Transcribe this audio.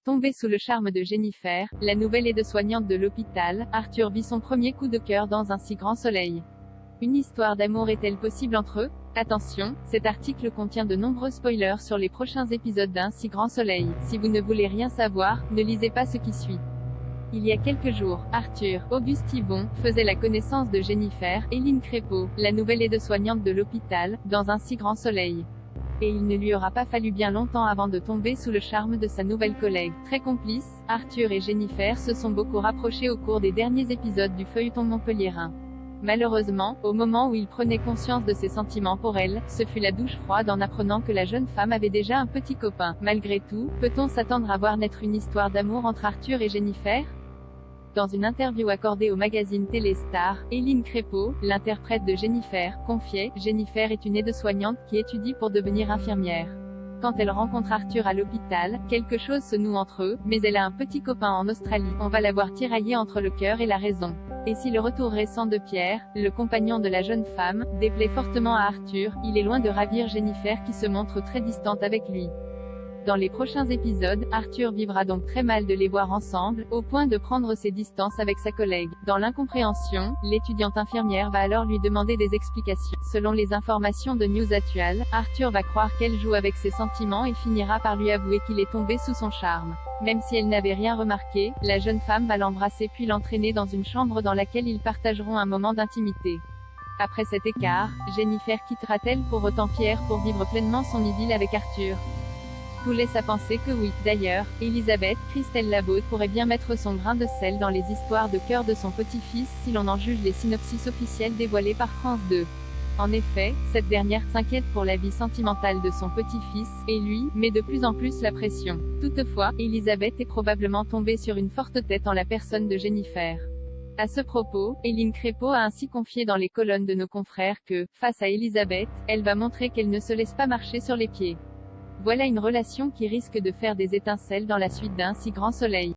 Tombé sous le charme de Jennifer, la nouvelle aide-soignante de l'hôpital, Arthur vit son premier coup de cœur dans un si grand soleil. Une histoire d'amour est-elle possible entre eux? Attention, cet article contient de nombreux spoilers sur les prochains épisodes d'Un si grand soleil. Si vous ne voulez rien savoir, ne lisez pas ce qui suit. Il y a quelques jours, Arthur, Auguste Yvon, faisait la connaissance de Jennifer, Eileen Crépeau, la nouvelle aide-soignante de l'hôpital, dans Un si grand soleil. Et il ne lui aura pas fallu bien longtemps avant de tomber sous le charme de sa nouvelle collègue. Très complices, Arthur et Jennifer se sont beaucoup rapprochés au cours des derniers épisodes du feuilleton montpelliérain. Malheureusement, au moment où il prenait conscience de ses sentiments pour elle, ce fut la douche froide en apprenant que la jeune femme avait déjà un petit copain. Malgré tout, peut-on s'attendre à voir naître une histoire d'amour entre Arthur et Jennifer? Dans une interview accordée au magazine Téléstar, Eileen Crépeau, l'interprète de Jennifer, confiait « Jennifer est une aide-soignante qui étudie pour devenir infirmière. Quand elle rencontre Arthur à l'hôpital, quelque chose se noue entre eux, mais elle a un petit copain en Australie. On va la voir tirailler entre le cœur et la raison. » Et si le retour récent de Pierre, le compagnon de la jeune femme, déplaît fortement à Arthur, il est loin de ravir Jennifer qui se montre très distante avec lui. Dans les prochains épisodes, Arthur vivra donc très mal de les voir ensemble, au point de prendre ses distances avec sa collègue. Dans l'incompréhension, l'étudiante infirmière va alors lui demander des explications. Selon les informations de News Actual, Arthur va croire qu'elle joue avec ses sentiments et finira par lui avouer qu'il est tombé sous son charme. Même si elle n'avait rien remarqué, la jeune femme va l'embrasser puis l'entraîner dans une chambre dans laquelle ils partageront un moment d'intimité. Après cet écart, Jennifer quittera-t-elle pour autant Pierre pour vivre pleinement son idylle avec Arthur? Tout laisse à penser que oui. D'ailleurs, Elisabeth Christelle Labaude pourrait bien mettre son grain de sel dans les histoires de cœur de son petit-fils si l'on en juge les synopsis officiels dévoilés par France 2. En effet, cette dernière s'inquiète pour la vie sentimentale de son petit-fils, et lui, met de plus en plus la pression. Toutefois, Elisabeth est probablement tombée sur une forte tête en la personne de Jennifer. À ce propos, Eileen Crépeau a ainsi confié dans les colonnes de nos confrères que, face à Elisabeth, elle va montrer qu'elle ne se laisse pas marcher sur les pieds. Voilà une relation qui risque de faire des étincelles dans la suite d'Un si grand soleil.